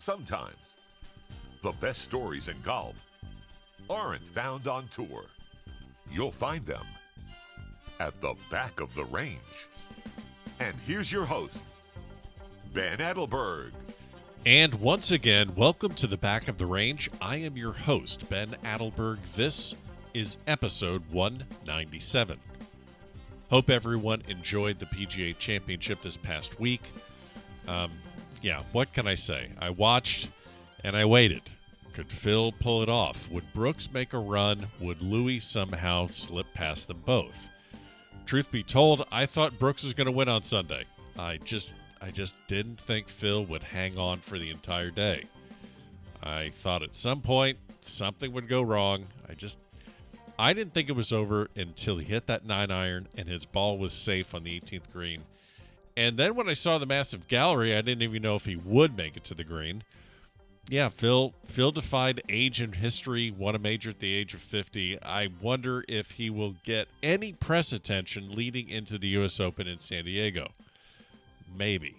Sometimes the best stories in golf aren't found on tour. You'll find them at the back of the range. And here's your host, Ben Adelberg. And once again, welcome to the back of the range. I am your host, Ben Adelberg. This is episode 197. Hope everyone enjoyed the PGA Championship this past week. What can I say? I watched and I waited. Could Phil pull it off? Would Brooks make a run? Would Louis somehow slip past them both? Truth be told, I thought Brooks was going to win on Sunday. I just didn't think Phil would hang on for the entire day. I thought at some point something would go wrong. I didn't think it was over until he hit that 9-iron and his ball was safe on the 18th green. And then when I saw the massive gallery, I didn't even know if he would make it to the green. Yeah, Phil defied age and history, won a major at the age of 50. I wonder if he will get any press attention leading into the U.S. Open in San Diego. Maybe.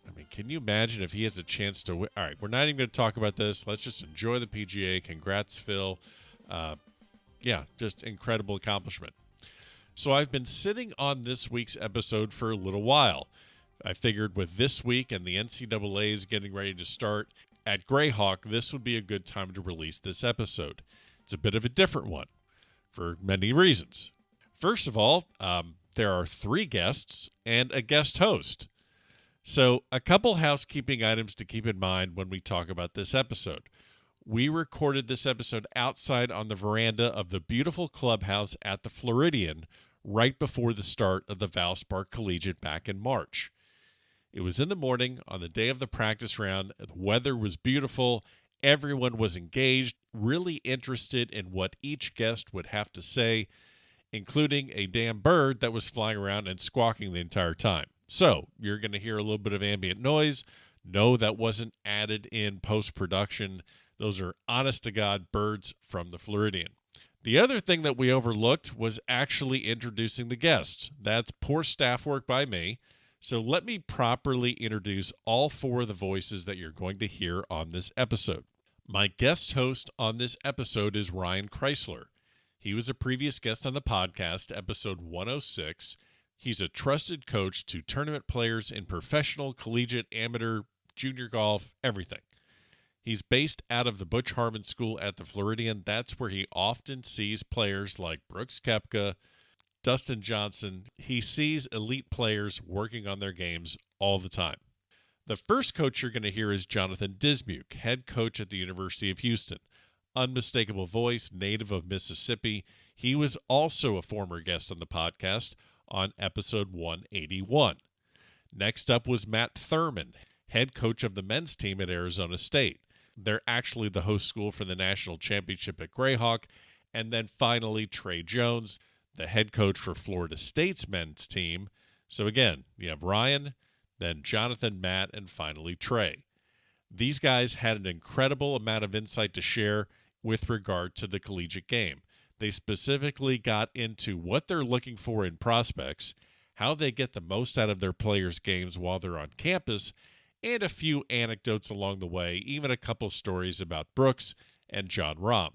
I mean, can you imagine if he has a chance to win? All right, we're not even going to talk about this. Let's just enjoy the PGA. Congrats, Phil. Just incredible accomplishment. So I've been sitting on this week's episode for a little while. I figured with this week and the NCAAs getting ready to start at Grayhawk, this would be a good time to release this episode. It's a bit of a different one for many reasons. First of all, there are 3 guests and a guest host. So a couple housekeeping items to keep in mind when we talk about this episode. We recorded this episode outside on the veranda of the beautiful clubhouse at the Floridian right before the start of the Valspar Collegiate back in March. It was in the morning on the day of the practice round. The weather was beautiful. Everyone was engaged, really interested in what each guest would have to say, including a damn bird that was flying around and squawking the entire time. So you're going to hear a little bit of ambient noise. No, that wasn't added in post-production. Those are honest-to-God birds from the Floridian. The other thing that we overlooked was actually introducing the guests. That's poor staff work by me. So let me properly introduce all 4 of the voices that you're going to hear on this episode. My guest host on this episode is Ryan Chrysler. He was a previous guest on the podcast, episode 106. He's a trusted coach to tournament players in professional, collegiate, amateur, junior golf, everything. He's based out of the Butch Harmon School at the Floridian. That's where he often sees players like Brooks Koepka, Dustin Johnson. He sees elite players working on their games all the time. The first coach you're going to hear is Jonathan Dismuke, head coach at the University of Houston. Unmistakable voice, native of Mississippi. He was also a former guest on the podcast on episode 181. Next up was Matt Thurmond, head coach of the men's team at Arizona State. They're actually the host school for the national championship at Grayhawk. And then finally, Trey Jones, the head coach for Florida State's men's team. So again, you have Ryan, then Jonathan, Matt, and finally Trey. These guys had an incredible amount of insight to share with regard to the collegiate game. They specifically got into what they're looking for in prospects, how they get the most out of their players' games while they're on campus, and a few anecdotes along the way, even a couple stories about Brooks and John Rahm.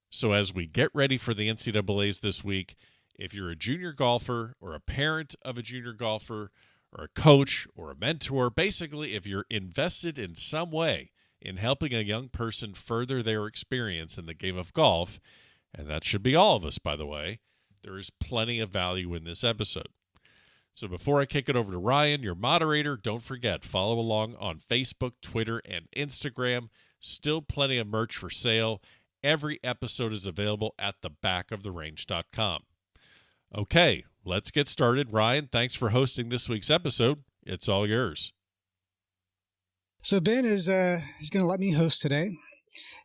So as we get ready for the NCAAs this week, if you're a junior golfer or a parent of a junior golfer or a coach or a mentor, basically if you're invested in some way in helping a young person further their experience in the game of golf, and that should be all of us, by the way, there is plenty of value in this episode. So before I kick it over to Ryan, your moderator, don't forget, follow along on Facebook, Twitter, and Instagram. Still plenty of merch for sale. Every episode is available at thebackoftherange.com. Okay, let's get started. Ryan, thanks for hosting this week's episode. It's all yours. So Ben is going to let me host today.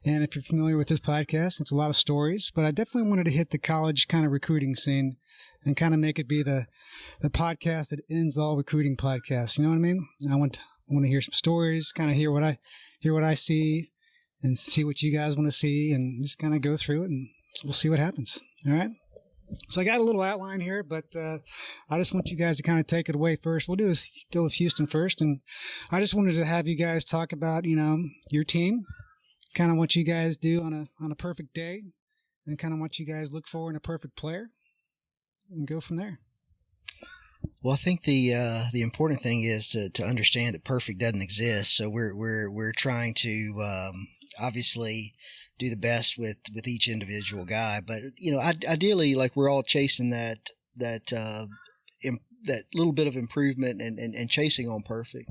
And if you're familiar with this podcast, it's a lot of stories, but I definitely wanted to hit the college kind of recruiting scene and kind of make it be the podcast that ends all recruiting podcasts. You know what I mean? I want to hear some stories, kind of hear what I see and see what you guys want to see and just kind of go through it and we'll see what happens. All right? So I got a little outline here, but I just want you guys to kind of take it away first. We'll go with Houston first, and I just wanted to have you guys talk about, your team, kind of what you guys do on a perfect day, and kind of what you guys look for in a perfect player, and go from there. Well, I think the important thing is to understand that perfect doesn't exist. So we're trying to obviously do the best with each individual guy, but ideally, like, we're all chasing that little bit of improvement and chasing on perfect.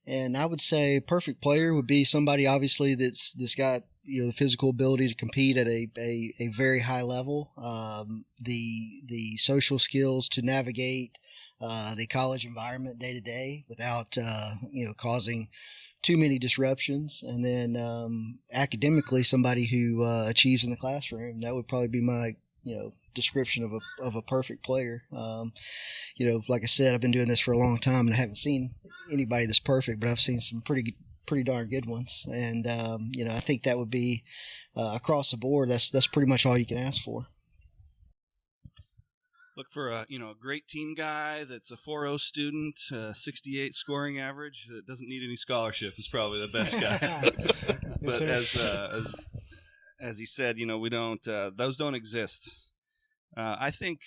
And I would say perfect player would be somebody obviously that's got the physical ability to compete at a very high level, the social skills to navigate the college environment day to day without causing too many disruptions, and then academically somebody who achieves in the classroom. That would probably be my description of a perfect player. Like I said, I've been doing this for a long time and I haven't seen anybody that's perfect, but I've seen some pretty darn good ones. And I think that would be across the board. That's pretty much all you can ask for. Look for a great team guy that's a 4.0 student, 68 scoring average, that doesn't need any scholarship is probably the best guy. But as he said, we don't those don't exist. I think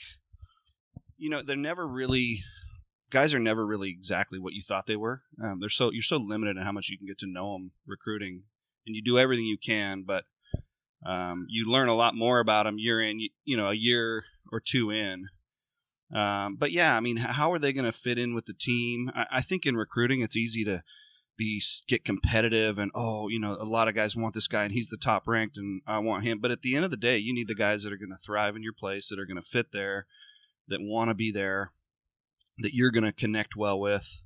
they're never really, guys are never really exactly what you thought they were. You're so limited in how much you can get to know them recruiting, and you do everything you can, but you learn a lot more about them a year or two in. But yeah, I mean, how are they going to fit in with the team? I think in recruiting, it's easy to get competitive and, a lot of guys want this guy and he's the top ranked and I want him. But at the end of the day, you need the guys that are going to thrive in your place, that are going to fit there, that want to be there, that you're going to connect well with,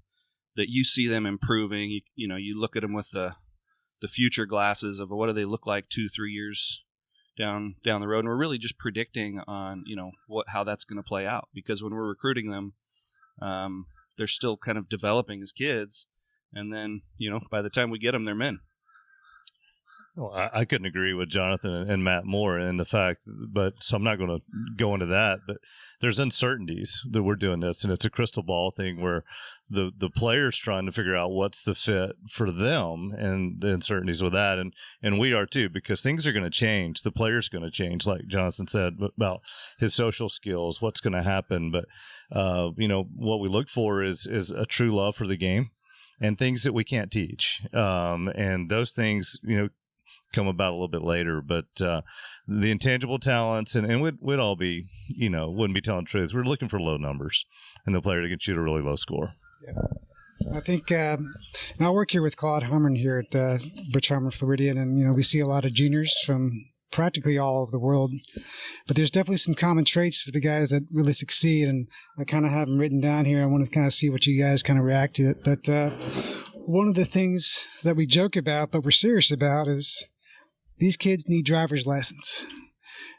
that you see them improving. You look at them with the future glasses of what do they look like 2-3 years down the road, and we're really just predicting on how that's going to play out, because when we're recruiting them, they're still kind of developing as kids, and then by the time we get them, they're men. Well, I couldn't agree with Jonathan and Matt more in the fact, so I'm not going to go into that, but there's uncertainties that we're doing this, and it's a crystal ball thing where the players trying to figure out what's the fit for them and the uncertainties with that, and we are too, because things are going to change. The player's going to change, like Jonathan said, about his social skills, what's going to happen. But what we look for is a true love for the game and things that we can't teach, and those things come about a little bit later, but the intangible talents, and we'd all be, wouldn't be telling the truth. We're looking for low numbers and the player that can shoot a really low score. Yeah. I think, and I work here with Claude Harmon here at Butch Harmon Floridian, and we see a lot of juniors from practically all over the world, but there's definitely some common traits for the guys that really succeed, and I kind of have them written down here. I want to kind of see what you guys kind of react to it. But one of the things that we joke about, but we're serious about, is these kids need driver's license.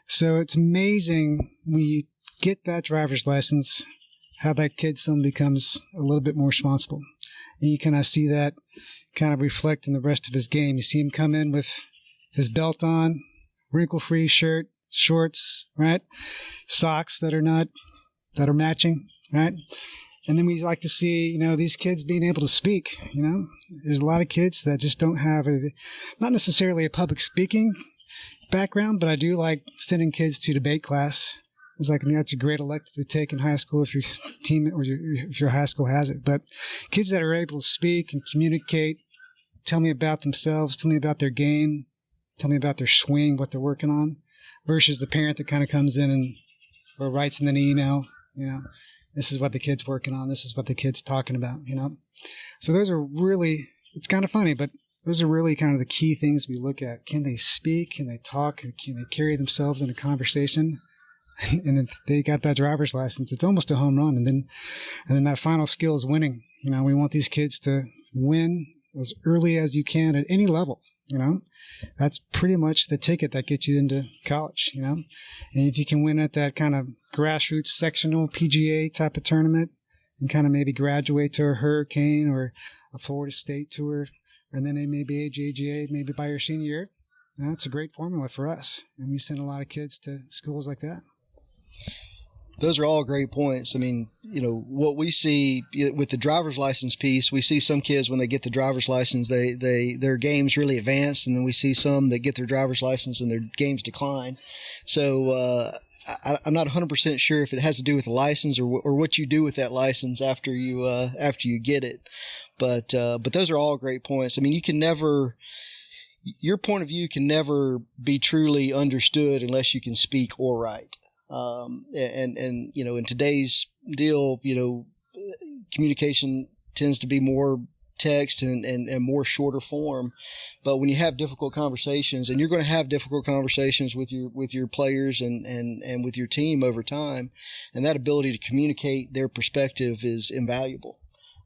So it's amazing when you get that driver's license, how that kid suddenly becomes a little bit more responsible. And you kind of see that kind of reflect in the rest of his game. You see him come in with his belt on, wrinkle-free shirt, shorts, right? Socks that are matching, right? And then we like to see, these kids being able to speak, There's a lot of kids that just don't have not necessarily a public speaking background, but I do like sending kids to debate class. It's like, that's a great elective to take in high school if your team or if your high school has it. But kids that are able to speak and communicate, tell me about themselves, tell me about their game, tell me about their swing, what they're working on, versus the parent that kind of comes in or writes in an email, this is what the kid's working on. This is what the kid's talking about, So those are really, it's kind of funny, but those are really kind of the key things we look at. Can they speak? Can they talk? Can they carry themselves in a conversation? And then they got that driver's license. It's almost a home run. And then that final skill is winning. We want these kids to win as early as you can at any level. That's pretty much the ticket that gets you into college, and if you can win at that kind of grassroots sectional PGA type of tournament and kind of maybe graduate to a Hurricane or a Florida State tour, and then maybe AJGA, maybe by your senior year, it's a great formula for us. And we send a lot of kids to schools like that. Those are all great points. I mean, what we see with the driver's license piece, we see some kids when they get the driver's license, their games really advance, and then we see some that get their driver's license and their games decline. So I'm not 100% sure if it has to do with the license or what you do with that license after you get it. But those are all great points. I mean, your point of view can never be truly understood unless you can speak or write. And in today's deal, communication tends to be more text and more shorter form. But when you have difficult conversations, and you're going to have difficult conversations with your players and with your team over time, and that ability to communicate their perspective is invaluable.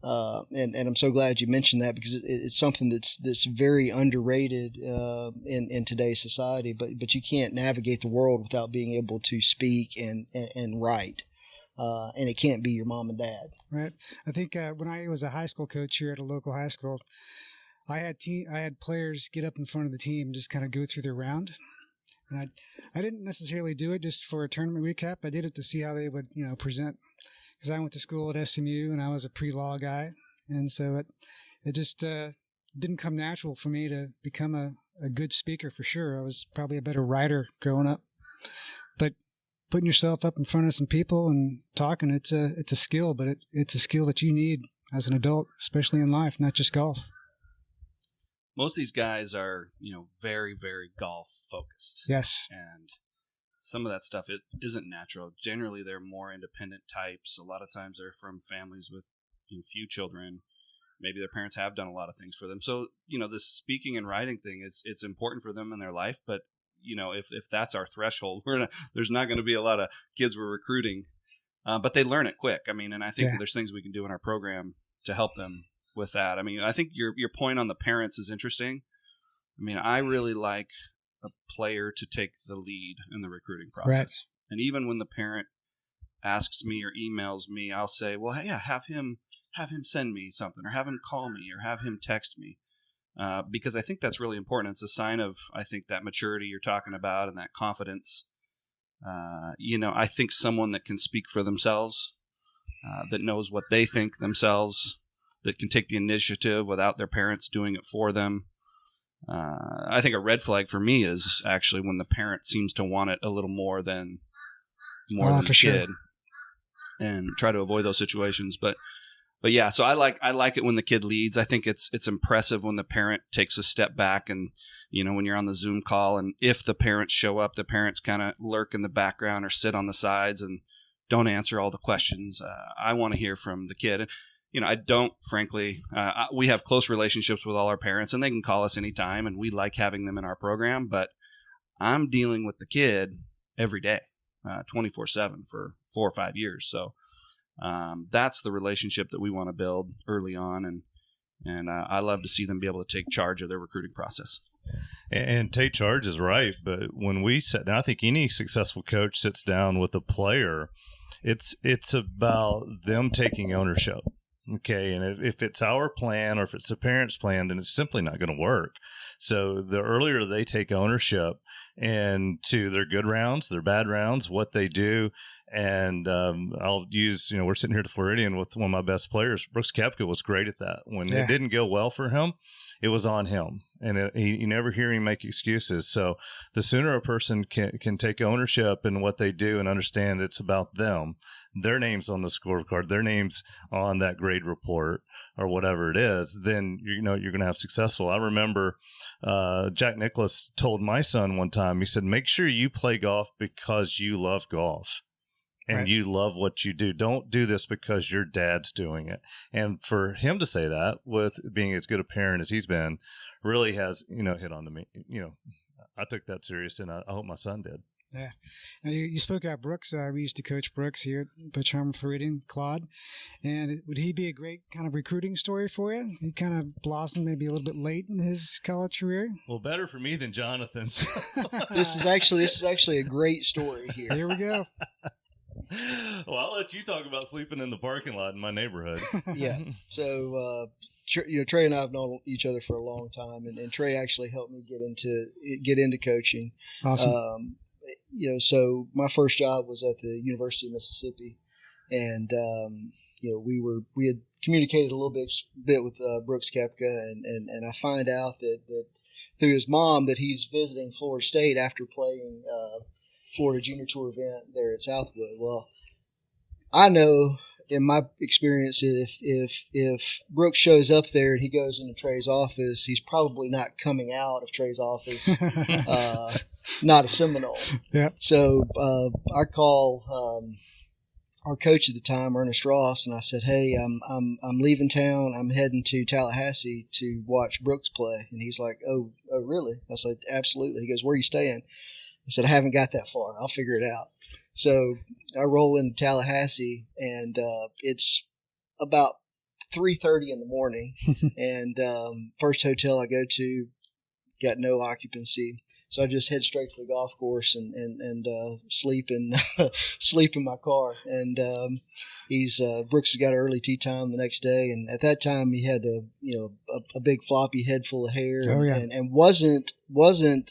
And I'm so glad you mentioned that, because it's something that's very underrated in today's society. But you can't navigate the world without being able to speak and write. And it can't be your mom and dad. Right. I think when I was a high school coach here at a local high school, I had players get up in front of the team and just kind of go through their round. And I didn't necessarily do it just for a tournament recap. I did it to see how they would present. Because I went to school at SMU and I was a pre-law guy. And so it just didn't come natural for me to become a good speaker for sure. I was probably a better writer growing up. But putting yourself up in front of some people and talking, it's a skill, but it's a skill that you need as an adult, especially in life, not just golf. Most of these guys are, very, very golf focused. Yes. And some of that stuff, it isn't natural. Generally, they're more independent types. A lot of times they're from families with few children. Maybe their parents have done a lot of things for them. So, this speaking and writing thing, it's important for them in their life. But, if that's our threshold, there's not going to be a lot of kids we're recruiting. But they learn it quick. I mean, and I think there's things we can do in our program to help them with that. I mean, I think your point on the parents is interesting. I mean, I really like a player to take the lead in the recruiting process. Right. And even when the parent asks me or emails me, I'll say, well, yeah, have him send me something, or have him call me, or have him text me. Because I think that's really important. It's a sign of, I think, that maturity you're talking about and that confidence. I think someone that can speak for themselves, that knows what they think themselves, that can take the initiative without their parents doing it for them. I think a red flag for me is actually when the parent seems to want it a little more than the kid, sure. And try to avoid those situations. But yeah, so I like it when the kid leads. I think it's impressive when the parent takes a step back, and when you're on the Zoom call, and if the parents show up, the parents kind of lurk in the background or sit on the sides and don't answer all the questions. I want to hear from the kid. I don't, frankly, we have close relationships with all our parents, and they can call us anytime, and we like having them in our program, but I'm dealing with the kid every day, 24/7 for 4 or 5 years. So that's the relationship that we want to build early on, and I love to see them be able to take charge of their recruiting process. And take charge is right, but when we sit down, I think any successful coach sits down with a player, it's about them taking ownership. Okay, and if it's our plan or if it's the parents' plan, then it's simply not going to work. So the earlier they take ownership and to their good rounds, their bad rounds, what they do, and I'll use, we're sitting here at the Floridian with one of my best players. Brooks Koepka was great at that. When it didn't go well for him, it was on him, and you never hear him make excuses. So the sooner a person can take ownership in what they do and understand it's about them, their name's on the scorecard, their name's on that grade report or whatever it is, then you're going to have successful. I remember Jack Nicklaus told my son one time, he said, make sure you play golf because you love golf. And you love what you do. Don't do this because your dad's doing it. And for him to say that, with being as good a parent as he's been, really has, hit on to me. I took that serious, and I hope my son did. Yeah. Now you spoke about Brooks. We used to coach Brooks here at Butchart Floridian, Claude. And would he be a great kind of recruiting story for you? He kind of blossomed maybe a little bit late in his college career. Well, better for me than Jonathan's. This is actually a great story here. Here we go. Well, I'll let you talk about sleeping in the parking lot in my neighborhood. Yeah. So, Trey and I have known each other for a long time, and Trey actually helped me get into coaching. Awesome. so my first job was at the University of Mississippi, and we had communicated a little bit with Brooks Koepka, and I find out that through his mom that he's visiting Florida State after playing Florida Junior Tour event there at Southwood. Well, I know in my experience, if Brooks shows up there and he goes into Trey's office, he's probably not coming out of Trey's office, not a Seminole. Yeah. So I call our coach at the time, Ernest Ross, and I said, "Hey, I'm leaving town. I'm heading to Tallahassee to watch Brooks play." And he's like, "Oh, really?" I said, "Absolutely." He goes, "Where are you staying?" I said, "I haven't got that far. I'll figure it out." So I roll into Tallahassee, and it's about 3:30 in the morning. And first hotel I go to, got no occupancy. So I just head straight to the golf course and sleep in my car. And Brooks has got an early tee time the next day, and at that time he had a big floppy head full of hair, and wasn't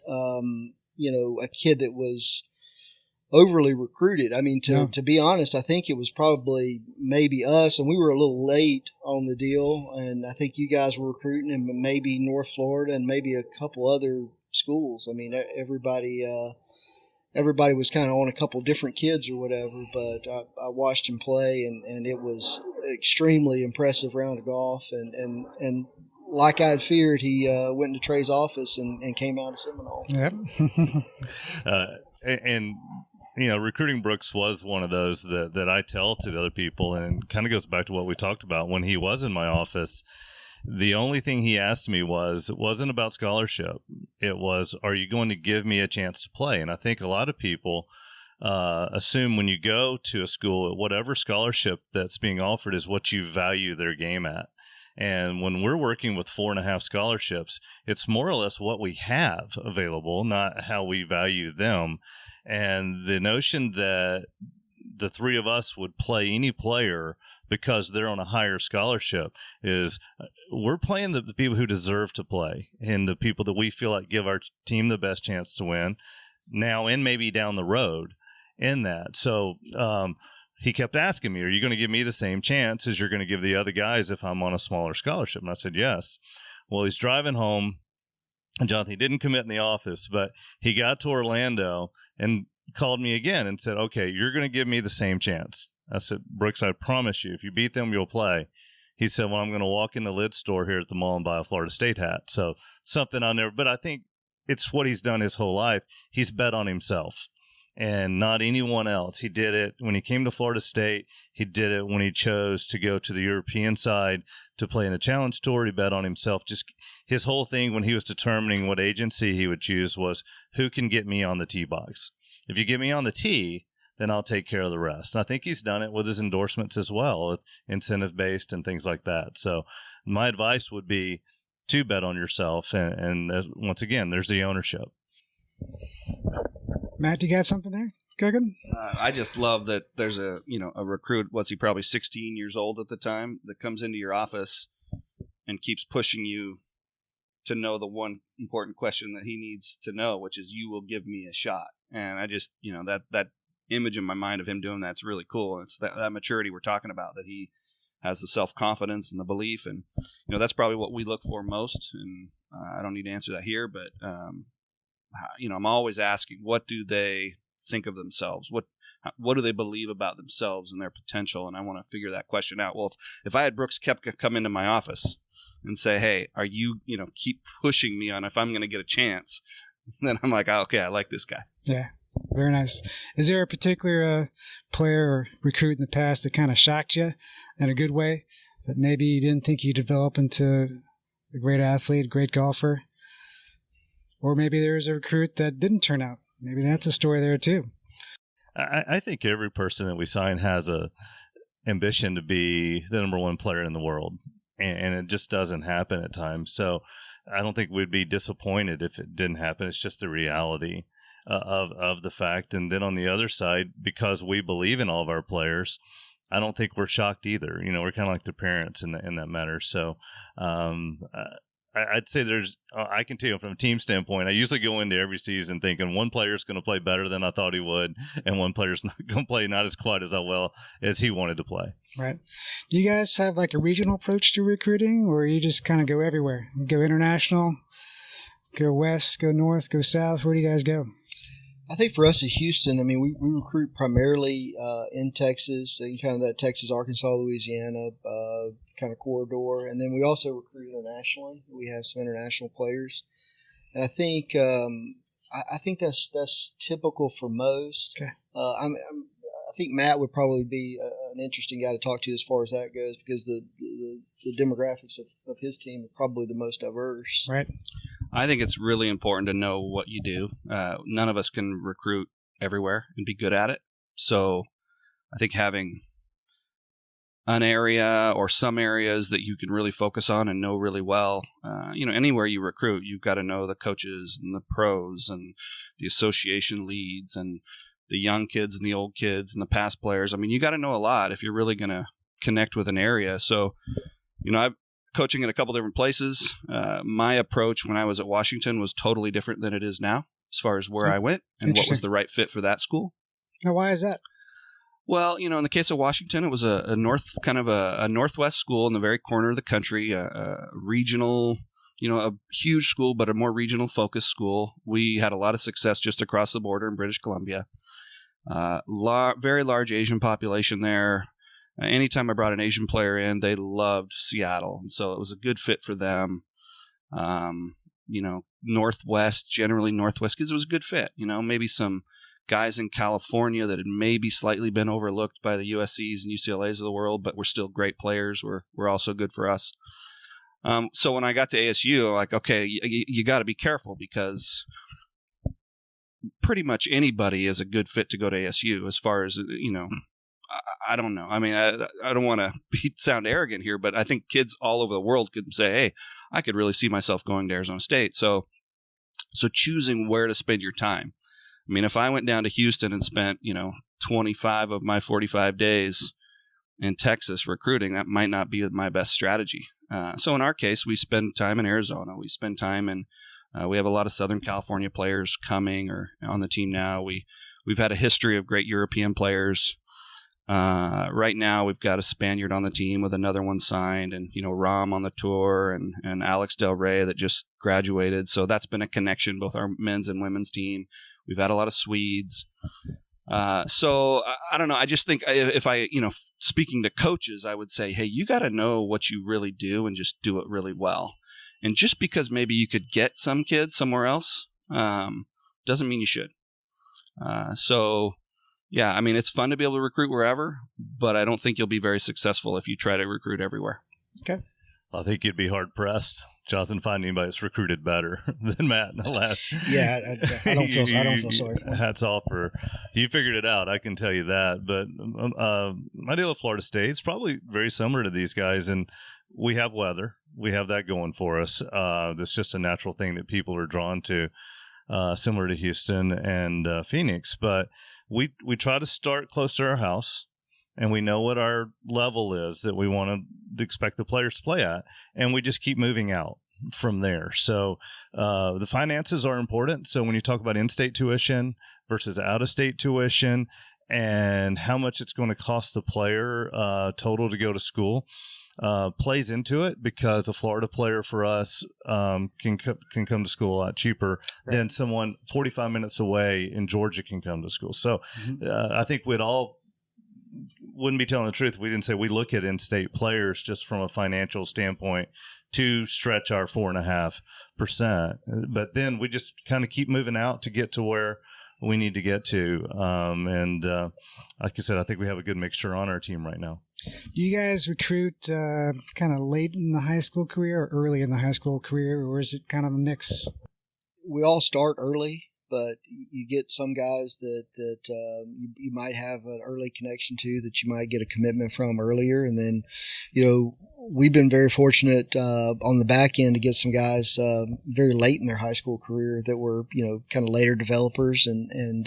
a kid that was overly recruited. I mean, to be honest, I think it was probably maybe us, and we were a little late on the deal, and I think you guys were recruiting him, maybe North Florida and maybe a couple other schools. I mean, everybody was kind of on a couple different kids or whatever, but I watched him play, and it was extremely impressive round of golf, and like I had feared, he went into Trey's office and came out of Seminole. Yep. And recruiting Brooks was one of those that I tell to the other people, and kind of goes back to what we talked about when he was in my office. The only thing he asked me it wasn't about scholarship. It was, are you going to give me a chance to play? And I think a lot of people assume when you go to a school, whatever scholarship that's being offered is what you value their game at. And when we're working with 4.5 scholarships, it's more or less what we have available, not how we value them. And the notion that the three of us would play any player because they're on a higher scholarship is we're playing the people who deserve to play and the people that we feel like give our team the best chance to win now and maybe down the road in that. So he kept asking me, are you going to give me the same chance as you're going to give the other guys if I'm on a smaller scholarship? And I said, yes. Well, he's driving home, and Jonathan, he didn't commit in the office, but he got to Orlando and called me again and said, okay, you're going to give me the same chance. I said, Brooks, I promise you, if you beat them, you'll play. He said, well, I'm going to walk in the lid store here at the mall and buy a Florida State hat. So something I never, but I think it's what he's done his whole life. He's bet on himself and not anyone else. He did it when he came to Florida State. He did it when he chose to go to the European side to play in a challenge tour. He bet on himself. Just his whole thing when he was determining what agency he would choose was who can get me on the tee box. If you get me on the tee, then I'll take care of the rest. And I think he's done it with his endorsements as well, incentive-based and things like that. So my advice would be to bet on yourself. And once again, there's the ownership. Matt, you got something there? Cooking? I just love that there's a recruit, what's he, probably 16 years old at the time, that comes into your office and keeps pushing you to know the one important question that he needs to know, which is, you will give me a shot. And I just, that image in my mind of him doing that's really cool. It's that maturity we're talking about, that he has the self-confidence and the belief. And, that's probably what we look for most. And I don't need to answer that here, but, I'm always asking, what do they think of themselves? What do they believe about themselves and their potential? And I want to figure that question out. Well, if I had Brooks Koepka come into my office and say, hey, are you, keep pushing me on if I'm going to get a chance, then I'm like, oh, okay, I like this guy. Yeah, very nice. Is there a particular player or recruit in the past that kind of shocked you in a good way, that maybe you didn't think you'd develop into a great athlete, a great golfer? Or maybe there's a recruit that didn't turn out. Maybe that's a story there too. I think every person that we sign has a ambition to be the number one player in the world, and it just doesn't happen at times. So I don't think we'd be disappointed if it didn't happen. It's just the reality of the fact. And then on the other side, because we believe in all of our players, I don't think we're shocked either. We're kind of like their parents in that matter. So I'd say there's, I can tell you from a team standpoint, I usually go into every season thinking one player's going to play better than I thought he would, and one player's not going to play not as quite as well as he wanted to play. Right. Do you guys have like a regional approach to recruiting, or you just kind of go everywhere? You go international, go west, go north, go south? Where do you guys go? I think for us at Houston, I mean, we recruit primarily in Texas, so kind of that Texas, Arkansas, Louisiana kind of corridor, and then we also recruit internationally. We have some international players, and I think I think that's typical for most. Okay. I think Matt would probably be an interesting guy to talk to as far as that goes, because the demographics of his team are probably the most diverse. Right. I think it's really important to know what you do. None of us can recruit everywhere and be good at it. So I think having an area or some areas that you can really focus on and know really well, anywhere you recruit, you've got to know the coaches and the pros and the association leads and the young kids and the old kids and the past players. I mean, you got to know a lot if you're really going to connect with an area. So, I'm coaching in a couple different places. My approach when I was at Washington was totally different than it is now, as far as where I went and what was the right fit for that school. Now, why is that? Well, in the case of Washington, it was a northwest school in the very corner of the country, a regional, a huge school, but a more regional focused school. We had a lot of success just across the border in British Columbia. Very large Asian population there. Anytime I brought an Asian player in, they loved Seattle. And so it was a good fit for them. Northwest, generally Northwest, because it was a good fit. Maybe some guys in California that had maybe slightly been overlooked by the USCs and UCLAs of the world, but were still great players, were also good for us. So when I got to ASU, like, okay, you got to be careful, because pretty much anybody is a good fit to go to ASU as far as, I don't know. I mean, I don't want to sound arrogant here, but I think kids all over the world could say, hey, I could really see myself going to Arizona State. So choosing where to spend your time. I mean, if I went down to Houston and spent, 25 of my 45 days in Texas recruiting, that might not be my best strategy. So in our case, we spend time in Arizona. We spend time in we have a lot of Southern California players coming or on the team now. We've had a history of great European players. Right now, we've got a Spaniard on the team with another one signed, and Ram on the tour, and Alex Del Rey that just graduated. So that's been a connection, both our men's and women's team. We've had a lot of Swedes. So I don't know. I just think if I, speaking to coaches, I would say, hey, you got to know what you really do and just do it really well. And just because maybe you could get some kid somewhere else doesn't mean you should. Yeah, I mean, it's fun to be able to recruit wherever, but I don't think you'll be very successful if you try to recruit everywhere. Okay. I think you'd be hard-pressed, Jonathan, find anybody that's recruited better than Matt in the last. Yeah, I don't feel sorry for him. Hats off for you figured it out. I can tell you that. But my deal with Florida State is probably very similar to these guys, and we have weather. We have that going for us. That's just a natural thing that people are drawn to, similar to Houston and Phoenix. But we try to start close to our house, and we know what our level is that we want to expect the players to play at, and we just keep moving out from there. So the finances are important. So when you talk about in-state tuition versus out-of-state tuition and how much it's going to cost the player total to go to school, plays into it, because a Florida player for us can come to school a lot cheaper than someone 45 minutes away in Georgia can come to school. So I think wouldn't be telling the truth if we didn't say we look at in-state players just from a financial standpoint to stretch our 4.5%. But then we just kind of keep moving out to get to where we need to get to. Like I said, I think we have a good mixture on our team right now. Do you guys recruit kind of late in the high school career or early in the high school career, or is it kind of a mix? We all start early, but you get some guys that you might have an early connection to, that you might get a commitment from earlier. And then, we've been very fortunate on the back end to get some guys very late in their high school career that were, kind of later developers. And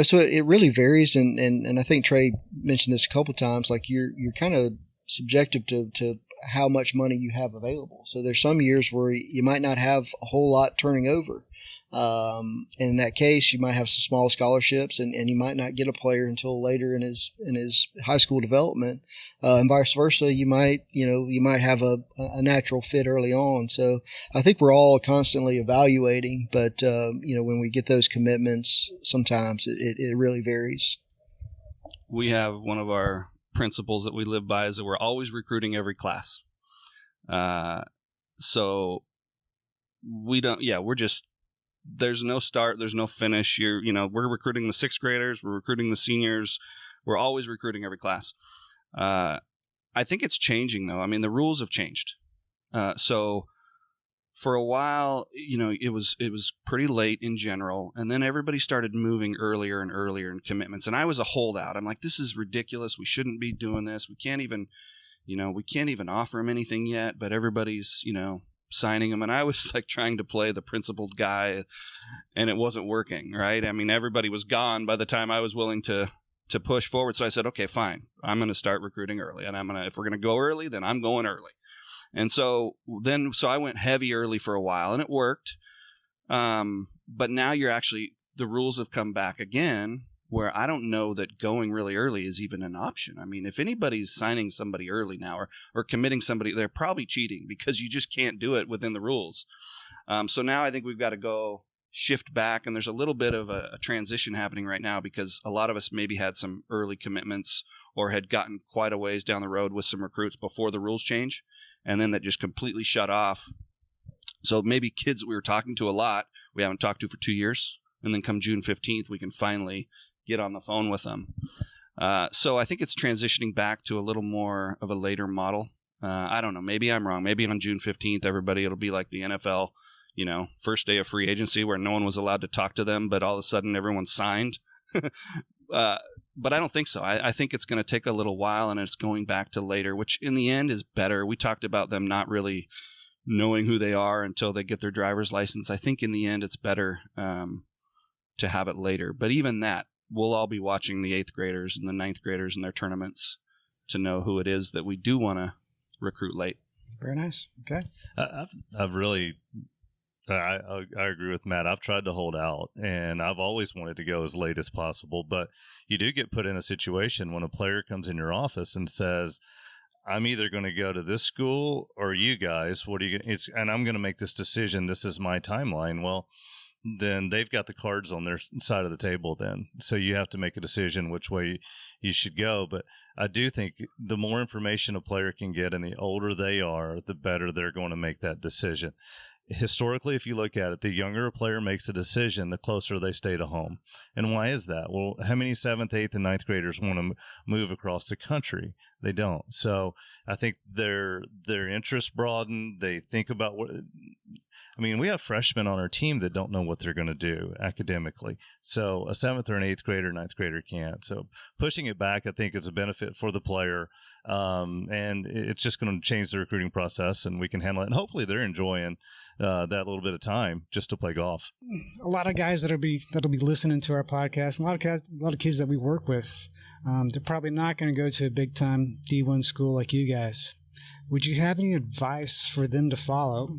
so it really varies. And I think Trey mentioned this a couple of times, like you're kind of subjective to how much money you have available. So there's some years where you might not have a whole lot turning over. In that case, you might have some small scholarships, and you might not get a player until later in his high school development, and vice versa. You might have a natural fit early on. So I think we're all constantly evaluating, but when we get those commitments, sometimes it really varies. We have one of our principles that we live by is that we're always recruiting every class. So we don't. Yeah, we're just. There's no start, there's no finish. We're recruiting the sixth graders, we're recruiting the seniors. We're always recruiting every class. I think it's changing though. I mean, the rules have changed. So for a while, it was pretty late in general, and then everybody started moving earlier and earlier in commitments. And I was a holdout. I'm like, this is ridiculous. We shouldn't be doing this. We can't even offer them anything yet, but everybody's, signing them, and I was like trying to play the principled guy, and it wasn't working, right? I mean, everybody was gone by the time I was willing to push forward. So I said, okay, fine, I'm going to start recruiting early, and if we're going to go early, then I'm going early. And so I went heavy early for a while, and it worked. But now the rules have come back again, where I don't know that going really early is even an option. I mean, if anybody's signing somebody early now or committing somebody, they're probably cheating because you just can't do it within the rules. So now I think we've got to go shift back, and there's a little bit of a transition happening right now because a lot of us maybe had some early commitments or had gotten quite a ways down the road with some recruits before the rules change, and then that just completely shut off. So maybe kids that we were talking to a lot, we haven't talked to for 2 years, and then come June 15th, we can finally get on the phone with them. So I think it's transitioning back to a little more of a later model. I don't know. Maybe I'm wrong. Maybe on June 15th, it'll be like the NFL, first day of free agency where no one was allowed to talk to them, but all of a sudden everyone signed. But I don't think so. I think it's going to take a little while, and it's going back to later, which in the end is better. We talked about them not really knowing who they are until they get their driver's license. I think in the end it's better to have it later. But even that, we'll all be watching the 8th graders and the 9th graders in their tournaments to know who it is that we do want to recruit late. Very nice. Okay. I've really, I agree with Matt. I've tried to hold out, and I've always wanted to go as late as possible. But you do get put in a situation when a player comes in your office and says, I'm either going to go to this school or you guys. What are you going to, and I'm going to make this decision. This is my timeline. Well, then they've got the cards on their side of the table then. So you have to make a decision which way you should go. But I do think the more information a player can get and the older they are, the better they're going to make that decision. Historically, if you look at it, the younger a player makes a decision, the closer they stay to home. And why is that? Well, how many 7th, 8th, and 9th graders want to move across the country? They don't. So I think their interests broaden. They think about what – I mean, we have freshmen on our team that don't know what they're going to do academically. So a 7th or an 8th grader, 9th grader can't. So pushing it back, I think, is a benefit for the player. And it's just going to change the recruiting process, and we can handle it. And hopefully they're enjoying that little bit of time just to play golf. A lot of guys that'll be listening to our podcast, a lot of kids that we work with, they're probably not going to go to a big time D1 school like you guys. Would you have any advice for them to follow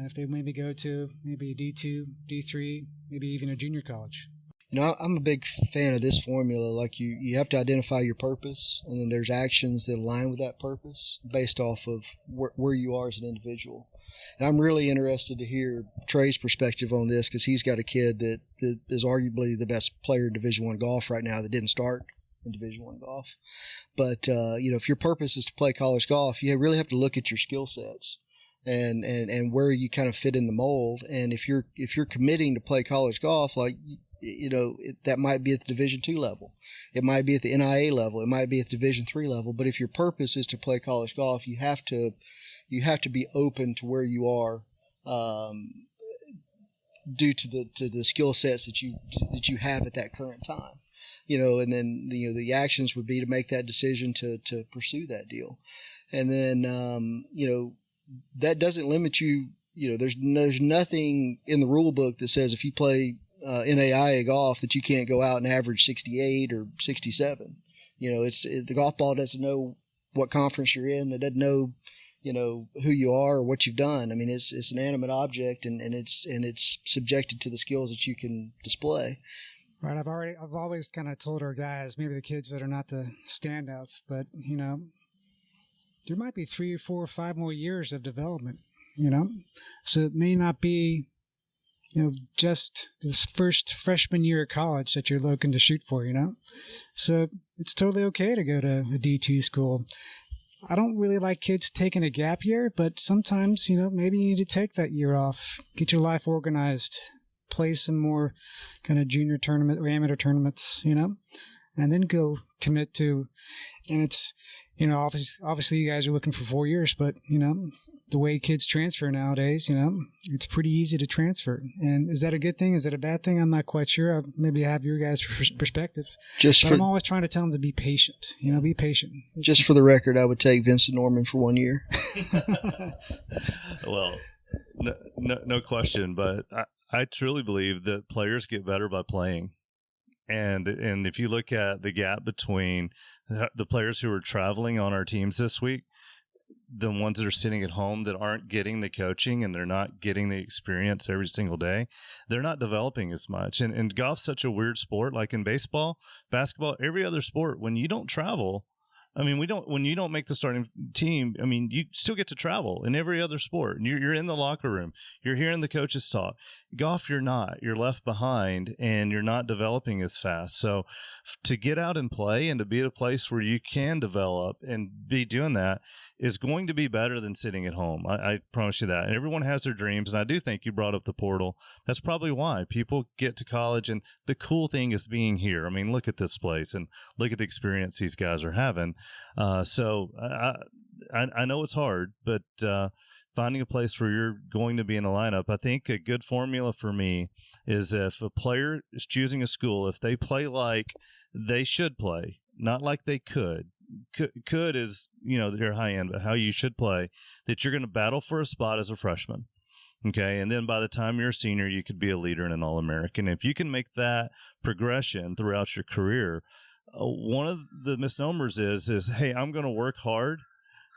if they maybe go to maybe a D2, D3, maybe even a junior college? I'm a big fan of this formula. Like you have to identify your purpose, and then there's actions that align with that purpose based off of where you are as an individual. And I'm really interested to hear Trey's perspective on this because he's got a kid that is arguably the best player in Division I golf right now that didn't start in Division I golf. But, if your purpose is to play college golf, you really have to look at your skill sets and where you kind of fit in the mold. And if you're committing to play college golf, like, that might be at the Division II level. It might be at the NIA level. It might be at the Division III level. But if your purpose is to play college golf, you have to be open to where you are, due to the skill sets that you have at that current time. And then the actions would be to make that decision to pursue that deal. And then that doesn't limit you. There's nothing in the rule book that says if you play NAIA golf that you can't go out and average 68 or 67. The golf ball doesn't know what conference you're in. It doesn't know, who you are or what you've done. I mean, it's an animate object, and it's subjected to the skills that you can display. Right. I've always kind of told our guys, maybe the kids that are not the standouts, but there might be 3 or 4 or 5 more years of development. So it may not be, just this first freshman year of college that you're looking to shoot for. So it's totally okay to go to a D2 school. I don't really like kids taking a gap year, but sometimes, maybe you need to take that year off, get your life organized, play some more kind of junior tournament or amateur tournaments, and then go commit to, and it's, obviously you guys are looking for 4 years, but, the way kids transfer nowadays, it's pretty easy to transfer. And is that a good thing? Is that a bad thing? I'm not quite sure. I'll maybe have your guys' perspective. I'm always trying to tell them to be patient. Be patient. Just for the record, I would take Vincent Norman for 1 year. Well, no question. But I truly believe that players get better by playing. And if you look at the gap between the players who are traveling on our teams this week, the ones that are sitting at home that aren't getting the coaching and they're not getting the experience every single day, they're not developing as much. And golf's such a weird sport. Like in baseball, basketball, every other sport, when you don't travel, when you don't make the starting team, you still get to travel in every other sport. You're in the locker room. You're hearing the coaches talk. Golf, you're not. You're left behind, and you're not developing as fast. So to get out and play and to be at a place where you can develop and be doing that is going to be better than sitting at home. I promise you that. And everyone has their dreams, and I do think you brought up the portal. That's probably why people get to college, and the cool thing is being here. Look at this place and look at the experience these guys are having. So I know it's hard, but finding a place where you're going to be in a lineup, I think a good formula for me is if a player is choosing a school, if they play like they should play, not like they could. Could is, their high end, but how you should play, that you're going to battle for a spot as a freshman. Okay. And then by the time you're a senior, you could be a leader and an All-American. If you can make that progression throughout your career, one of the misnomers is, hey, I'm going to work hard.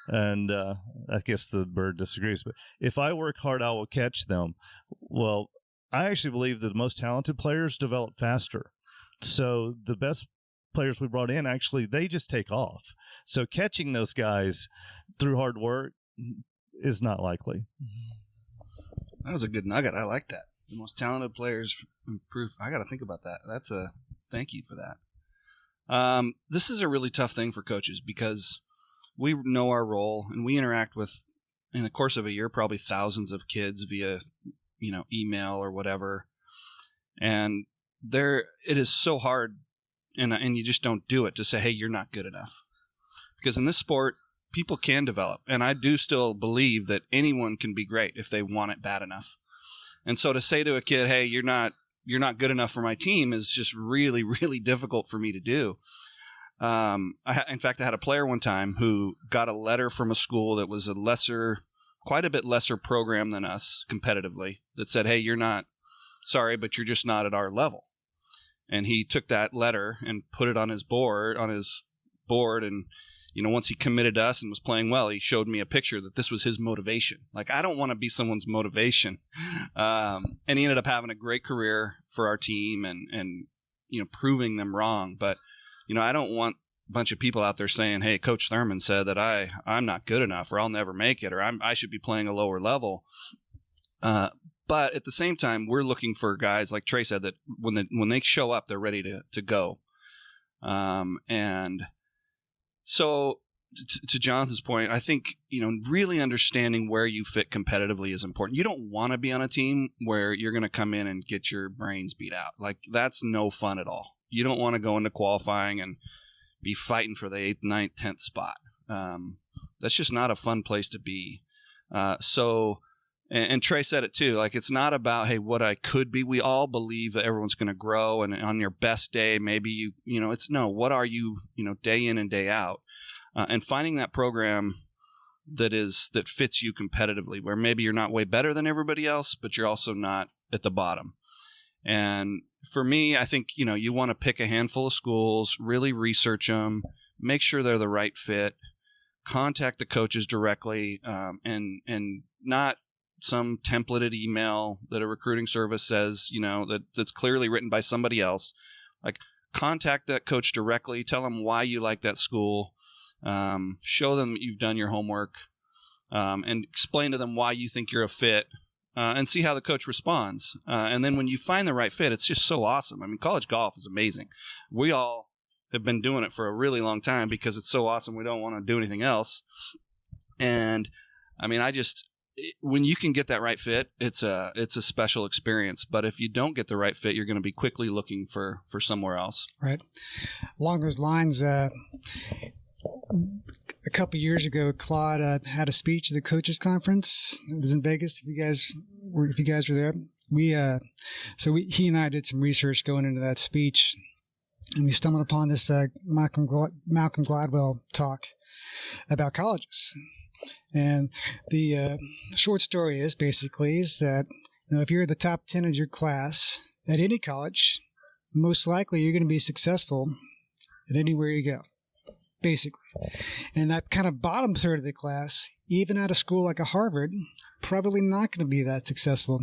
And I guess the bird disagrees, but if I work hard, I will catch them. Well, I actually believe that the most talented players develop faster. So the best players we brought in, actually, they just take off. So catching those guys through hard work is not likely. That was a good nugget. I like that. The most talented players improve. I got to think about that. Thank you for that. This is a really tough thing for coaches because we know our role and we interact with, in the course of a year, probably thousands of kids via, email or whatever. And it is so hard, and you just don't do it to say, hey, you're not good enough. Because in this sport, people can develop. And I do still believe that anyone can be great if they want it bad enough. And so to say to a kid, hey, you're not good enough for my team is just really, really difficult for me to do. In fact, I had a player one time who got a letter from a school that was quite a bit lesser program than us competitively that said, hey, you're not, sorry, but you're just not at our level. And he took that letter and put it on his board. And, once he committed to us and was playing well, he showed me a picture that this was his motivation. Like, I don't want to be someone's motivation. And he ended up having a great career for our team and proving them wrong. But, I don't want a bunch of people out there saying, hey, Coach Thurmond said that I'm not good enough, or I'll never make it, or I should be playing a lower level. But at the same time, we're looking for guys, like Trey said, that when they show up, they're ready to go. And so to Jonathan's point, I think, really understanding where you fit competitively is important. You don't want to be on a team where you're going to come in and get your brains beat out. Like, that's no fun at all. You don't want to go into qualifying and be fighting for the 8th, 9th, 10th spot. That's just not a fun place to be. And Trey said it too. Like, it's not about, hey, what I could be. We all believe that everyone's going to grow, and on your best day, maybe what are you, day in and day out, and finding that program that fits you competitively, where maybe you're not way better than everybody else, but you're also not at the bottom. And for me, I think, you want to pick a handful of schools, really research them, make sure they're the right fit, contact the coaches directly, and not some templated email that a recruiting service says, that's clearly written by somebody else. Like, contact that coach directly, tell them why you like that school, show them you've done your homework, and explain to them why you think you're a fit, and see how the coach responds. And then when you find the right fit, it's just so awesome. I mean, college golf is amazing. We all have been doing it for a really long time because it's so awesome. We don't want to do anything else. And I mean, when you can get that right fit, it's a special experience. But if you don't get the right fit, you're going to be quickly looking for somewhere else. Right. Along those lines, a couple of years ago, Claude had a speech at the coaches conference. It was in Vegas. If you guys were there, he and I did some research going into that speech, and we stumbled upon this Malcolm Gladwell talk about colleges. And the short story is that if you're the top 10 of your class at any college, most likely you're going to be successful at anywhere you go, basically. And that kind of bottom third of the class, even at a school like a Harvard, probably not going to be that successful.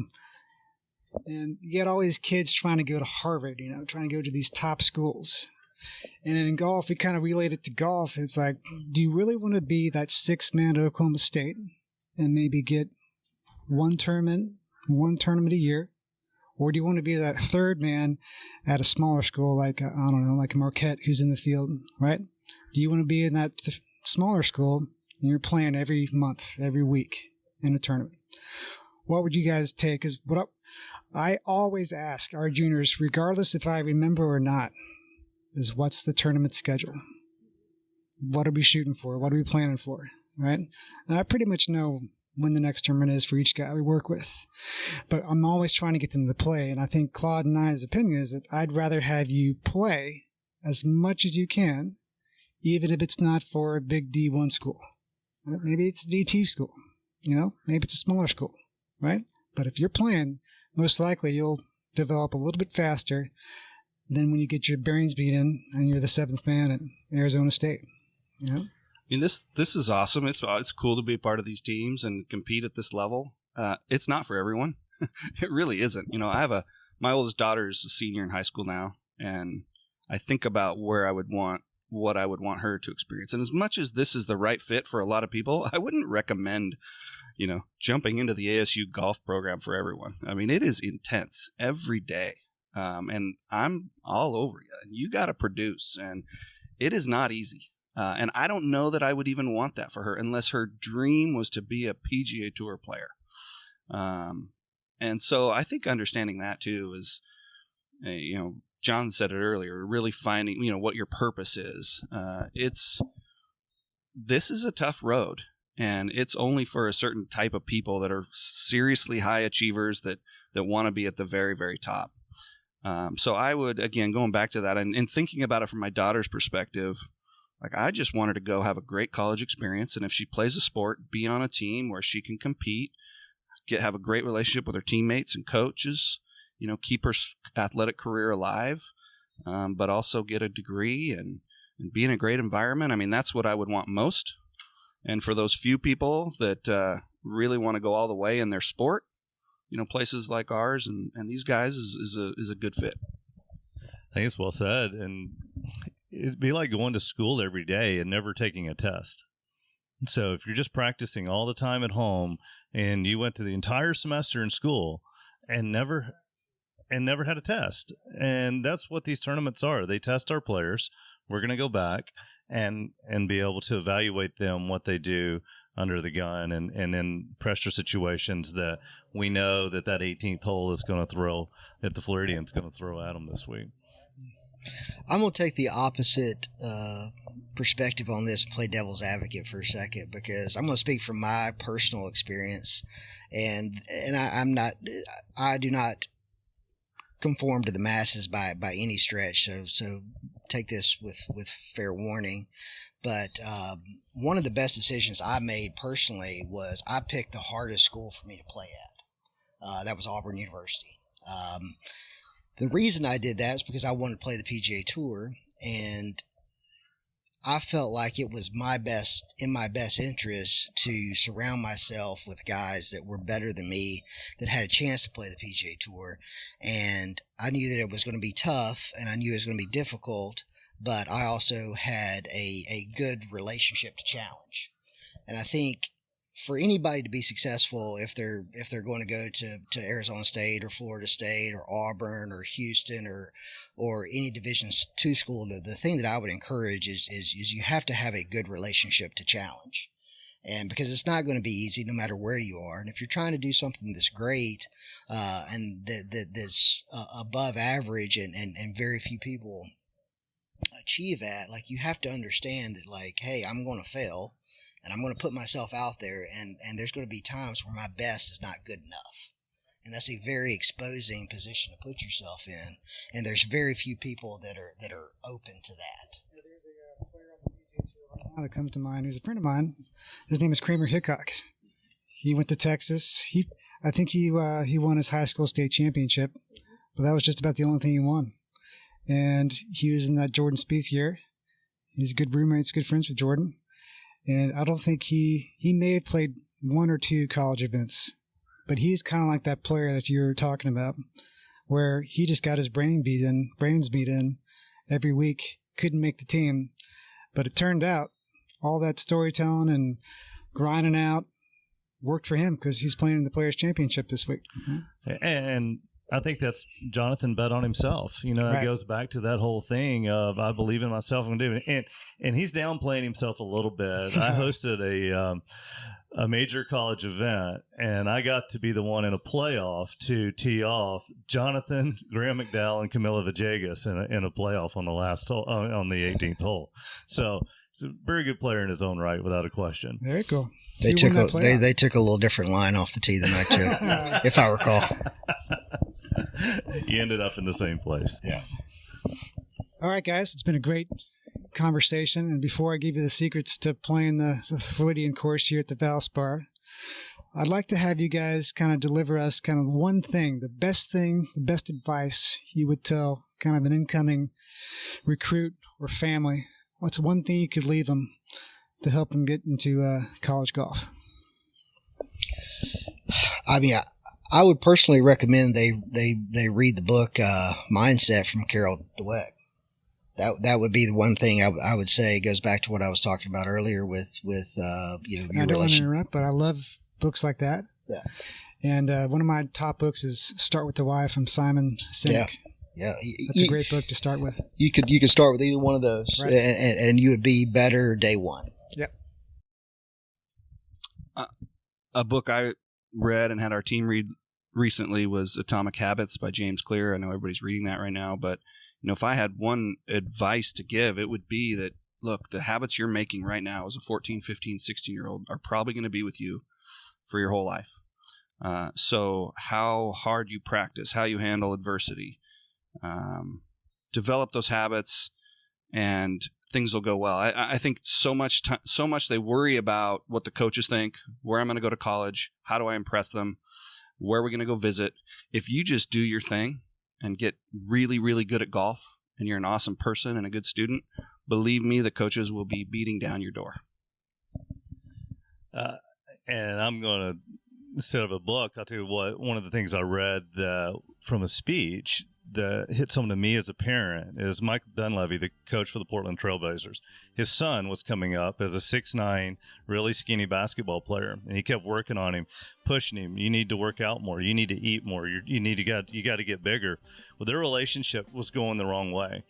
And you get all these kids trying to go to Harvard, trying to go to these top schools. And in golf, we kind of relate it to golf. It's like, do you really want to be that sixth man at Oklahoma State and maybe get one tournament a year? Or do you want to be that third man at a smaller school like, like Marquette, who's in the field, right? Do you want to be in that smaller school and you're playing every month, every week in a tournament? What would you guys take? Because I always ask our juniors, regardless if I remember or not, is what's the tournament schedule? What are we shooting for? What are we planning for? Right? And I pretty much know when the next tournament is for each guy we work with. But I'm always trying to get them to play. And I think Claude and I's opinion is that I'd rather have you play as much as you can, even if it's not for a big D1 school. Maybe it's a D2 school. Maybe it's a smaller school. Right? But if you're playing, most likely you'll develop a little bit faster than when you get your bearings beaten and you're the seventh man at Arizona State. I mean, this is awesome. It's cool to be a part of these teams and compete at this level. It's not for everyone. It really isn't. My oldest daughter is a senior in high school now, and I think about what I would want her to experience. And as much as this is the right fit for a lot of people, I wouldn't recommend jumping into the ASU golf program for everyone. I mean, it is intense every day. And I'm all over you. And you got to produce, and it is not easy. And I don't know that I would even want that for her unless her dream was to be a PGA Tour player. And so I think understanding that too is, John said it earlier, really finding, what your purpose is. This is a tough road, and it's only for a certain type of people that are seriously high achievers that want to be at the very, very top. So I would, again, going back to that and thinking about it from my daughter's perspective, like, I just want her to go have a great college experience. And if she plays a sport, be on a team where she can compete, have a great relationship with her teammates and coaches, keep her athletic career alive, but also get a degree and be in a great environment. I mean, that's what I would want most. And for those few people that really want to go all the way in their sport, places like ours and these guys is a good fit. I think it's well said. And it'd be like going to school every day and never taking a test. So if you're just practicing all the time at home and you went to the entire semester in school and never had a test, and that's what these tournaments are. They test our players. We're going to go back and be able to evaluate them, what they do under the gun and in pressure situations that we know that 18th hole is going to throw, that the Floridian's going to throw at them this week. I'm going to take the opposite perspective on this and play devil's advocate for a second, because I'm going to speak from my personal experience, and I do not conform to the masses by any stretch. So take this with fair warning. But one of the best decisions I made personally was I picked the hardest school for me to play at. That was Auburn University. The reason I did that is because I wanted to play the PGA Tour, and I felt like it was in my best interest to surround myself with guys that were better than me, that had a chance to play the PGA Tour. And I knew that it was going to be tough, and I knew it was going to be difficult, but I also had a good relationship to challenge. And I think for anybody to be successful, if they're going to go to Arizona State or Florida State or Auburn or Houston or any Division II school, the thing that I would encourage is you have to have a good relationship to challenge. And because it's not going to be easy no matter where you are. And if you're trying to do something that's great and that's above average and very few people achieve that, like, you have to understand that, like, hey, I'm going to fail. And I'm going to put myself out there, and there's going to be times where my best is not good enough. And that's a very exposing position to put yourself in. And there's very few people that are open to that. There's a player on the PGA Tour right now that comes to mind who's a friend of mine. His name is Kramer Hickok. He went to Texas. I think he won his high school state championship, but that was just about the only thing he won. And he was in that Jordan Spieth year. He's good roommates, good friends with Jordan. And I don't think he may have played one or two college events, but he's kind of like that player that you were talking about, where he just got his brains beat in every week, couldn't make the team. But it turned out all that storytelling and grinding out worked for him because he's playing in the Players' Championship this week. And I think that's Jonathan bet on himself. You know, Right. It goes back to that whole thing of I believe in myself, I'm going to do it. And he's downplaying himself a little bit. I hosted a major college event, and I got to be the one in a playoff to tee off Jonathan, Graham McDowell, and Camila Villegas in a playoff on the last hole, on the 18th hole. So he's a very good player in his own right, without a question. There you go. They took a little different line off the tee than I took, if I recall. You ended up in the same place. Yeah. All right, guys, it's been a great conversation. And before I give you the secrets to playing the Floridian course here at the Valspar, I'd like to have you guys kind of deliver us kind of one thing, the best advice you would tell kind of an incoming recruit or family. What's one thing you could leave them to help them get into college golf? I mean, I would personally recommend they read the book Mindset from Carol Dweck. That would be the one thing I would say. It goes back to what I was talking about earlier with I don't want to interrupt, but I love books like that. Yeah. And one of my top books is Start with the Why from Simon Sinek. Yeah. That's a great book to start with. You could start with either one of those, Right. and you would be better day one. Yep. A book I read and had our team read recently was Atomic Habits by James Clear. I know everybody's reading that right now, but if I had one advice to give, it would be that, look, the habits you're making right now as a 14, 15, 16-year-old are probably going to be with you for your whole life. So how hard you practice, how you handle adversity, develop those habits, and things will go well. I think so much they worry about what the coaches think, where I'm going to go to college, how do I impress them, where are we going to go visit. If you just do your thing and get really, really good at golf, and you're an awesome person and a good student, believe me, the coaches will be beating down your door. And I'm going to, instead of a book, I'll tell you what, one of the things I read from a speech that hit something to me as a parent is Michael Dunleavy, the coach for the Portland Trailblazers. His son was coming up as a 6'9", really skinny basketball player, and he kept working on him, pushing him. You need to work out more. You need to eat more. You got to get bigger. Well, their relationship was going the wrong way.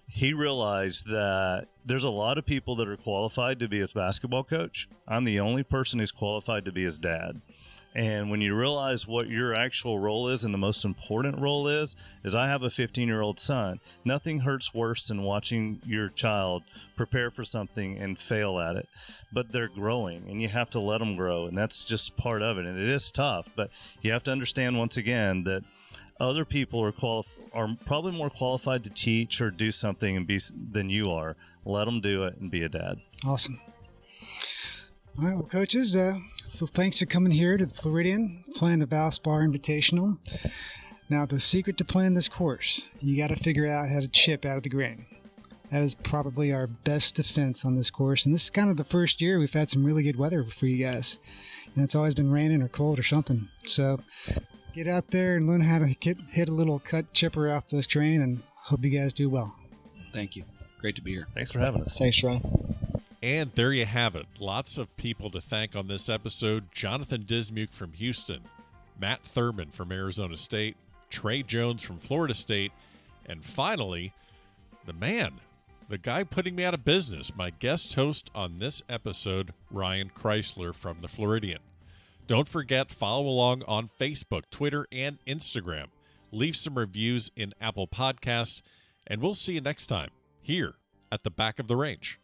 He realized that there's a lot of people that are qualified to be his basketball coach. I'm the only person who's qualified to be his dad. And when you realize what your actual role is, and the most important role is I have a 15-year-old son. Nothing hurts worse than watching your child prepare for something and fail at it. But they're growing, and you have to let them grow, and that's just part of it. And it is tough, but you have to understand once again that other people are probably more qualified to teach or do something than you are. Let them do it and be a dad. Awesome. All right, well, coaches, so thanks for coming here to the Floridian, playing the Valspar Invitational. Now, the secret to playing this course, you got to figure out how to chip out of the green. That is probably our best defense on this course. And this is kind of the first year we've had some really good weather for you guys. And it's always been raining or cold or something. So get out there and learn how to hit a little cut chipper off this train, and hope you guys do well. Thank you. Great to be here. Thanks for having us. Thanks, Ron. And there you have it. Lots of people to thank on this episode. Jonathan Dismuke from Houston, Matt Thurmond from Arizona State, Trey Jones from Florida State, and finally, the guy putting me out of business, my guest host on this episode, Ryan Chrysler from the Floridian. Don't forget, follow along on Facebook, Twitter, and Instagram. Leave some reviews in Apple Podcasts, and we'll see you next time here at the Back of the Range.